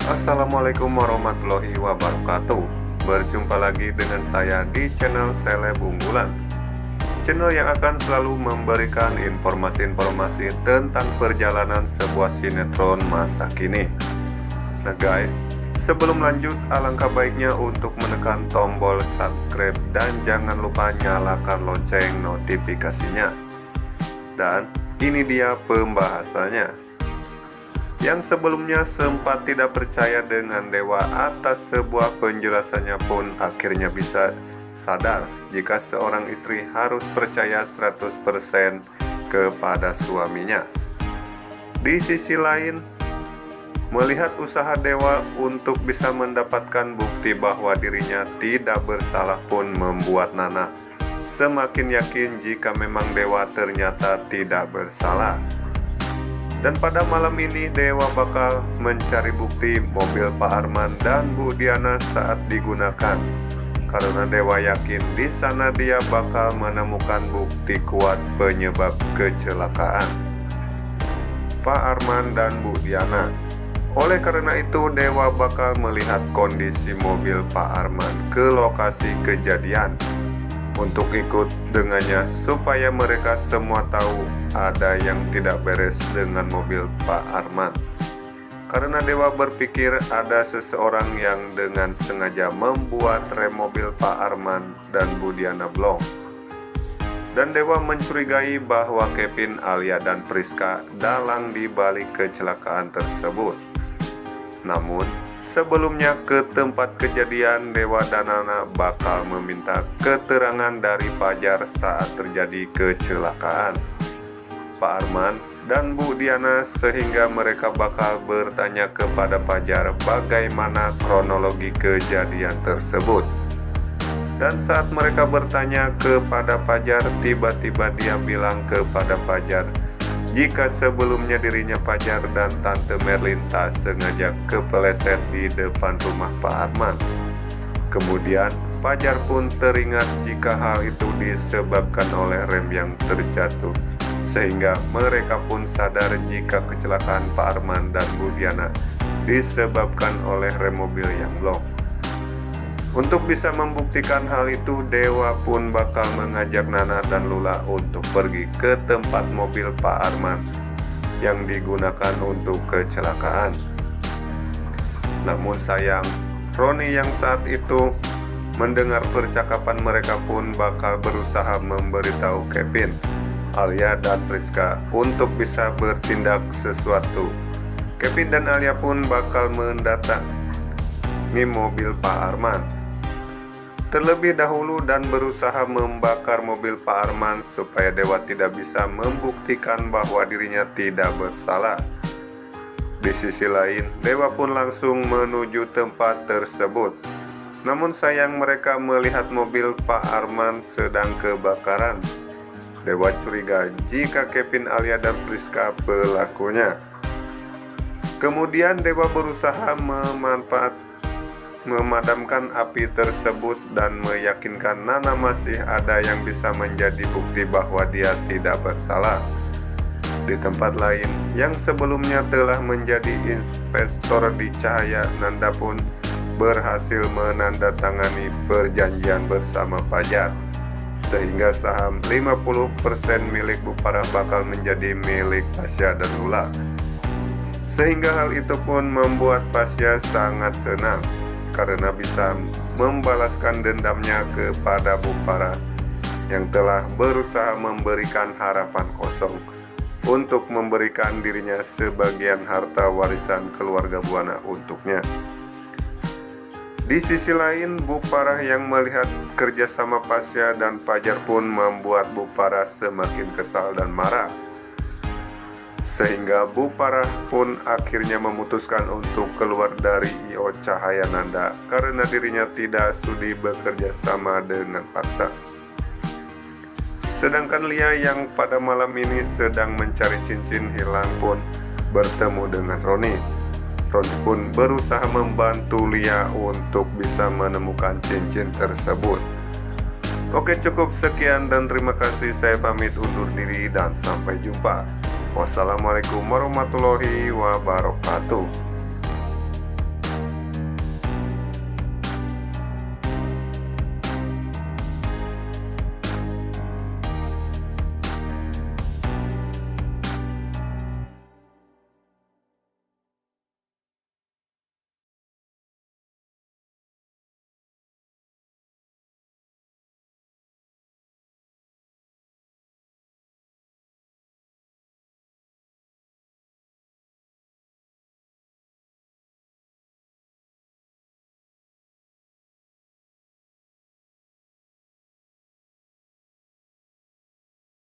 Assalamualaikum warahmatullahi wabarakatuh. Berjumpa lagi dengan saya di channel Seleb Unggulan, channel yang akan selalu memberikan informasi-informasi tentang perjalanan sebuah sinetron masa kini. Nah guys, sebelum lanjut, alangkah baiknya untuk menekan tombol subscribe dan jangan lupa nyalakan lonceng notifikasinya. Dan ini dia pembahasannya. Yang sebelumnya sempat tidak percaya dengan Dewa atas sebuah penjelasannya pun akhirnya bisa sadar jika seorang istri harus percaya 100% kepada suaminya. Di sisi lain, melihat usaha Dewa untuk bisa mendapatkan bukti bahwa dirinya tidak bersalah pun membuat Nana semakin yakin jika memang Dewa ternyata tidak bersalah. Dan pada malam ini Dewa bakal mencari bukti mobil Pak Arman dan Bu Diana saat digunakan, karena Dewa yakin di sana dia bakal menemukan bukti kuat penyebab kecelakaan Pak Arman dan Bu Diana. Oleh karena itu Dewa bakal melihat kondisi mobil Pak Arman ke lokasi kejadian untuk ikut dengannya supaya mereka semua tahu ada yang tidak beres dengan mobil Pak Arman. Karena Dewa berpikir ada seseorang yang dengan sengaja membuat rem mobil Pak Arman dan Bu Diana blong. Dan Dewa mencurigai bahwa Kevin, Alia, dan Priska dalang di balik kecelakaan tersebut. Namun sebelumnya ke tempat kejadian, Dewa dan Nana bakal meminta keterangan dari Fajar saat terjadi kecelakaan Pak Arman dan Bu Diana, sehingga mereka bakal bertanya kepada Fajar bagaimana kronologi kejadian tersebut. Dan saat mereka bertanya kepada Fajar, tiba-tiba dia bilang kepada Fajar jika sebelumnya dirinya Fajar dan Tante Merlin tak sengaja kepeleset di depan rumah Pak Arman. Kemudian Fajar pun teringat jika hal itu disebabkan oleh rem yang terjatuh, sehingga mereka pun sadar jika kecelakaan Pak Arman dan Bu Diana disebabkan oleh rem mobil yang blong. Untuk bisa membuktikan hal itu, Dewa pun bakal mengajak Nana dan Lula untuk pergi ke tempat mobil Pak Arman yang digunakan untuk kecelakaan. Namun sayang, Roni yang saat itu mendengar percakapan mereka pun bakal berusaha memberitahu Kevin, Alia, dan Priska untuk bisa bertindak sesuatu. Kevin dan Alia pun bakal mendatangi mobil Pak Arman terlebih dahulu dan berusaha membakar mobil Pak Arman supaya Dewa tidak bisa membuktikan bahwa dirinya tidak bersalah. Di sisi lain, Dewa pun langsung menuju tempat tersebut. Namun sayang, mereka melihat mobil Pak Arman sedang kebakaran. Dewa curiga jika Kevin, Alia, dan Priska pelakunya. Kemudian Dewa berusaha memadamkan api tersebut dan meyakinkan Nana masih ada yang bisa menjadi bukti bahwa dia tidak bersalah. Di tempat lain yang sebelumnya telah menjadi investor di Cahaya, Nanda pun berhasil menandatangani perjanjian bersama Fajar, sehingga saham 50% milik Bu Farah bakal menjadi milik Tasya dan Lula. Sehingga hal itu pun membuat Tasya sangat senang karena bisa membalaskan dendamnya kepada Bu Farah yang telah berusaha memberikan harapan kosong untuk memberikan dirinya sebagian harta warisan keluarga Buana untuknya. Di sisi lain, Bu Farah yang melihat kerjasama Pasya dan Fajar pun membuat Bu Farah semakin kesal dan marah, sehingga Bu Farah pun akhirnya memutuskan untuk keluar dari I.O. Cahaya Nanda karena dirinya tidak sudi bekerja sama dengan paksa. Sedangkan Lia yang pada malam ini sedang mencari cincin hilang pun bertemu dengan Roni. Roni pun berusaha membantu Lia untuk bisa menemukan cincin tersebut. Oke, cukup sekian dan terima kasih. Saya pamit undur diri dan sampai jumpa. Wassalamualaikum warahmatullahi wabarakatuh.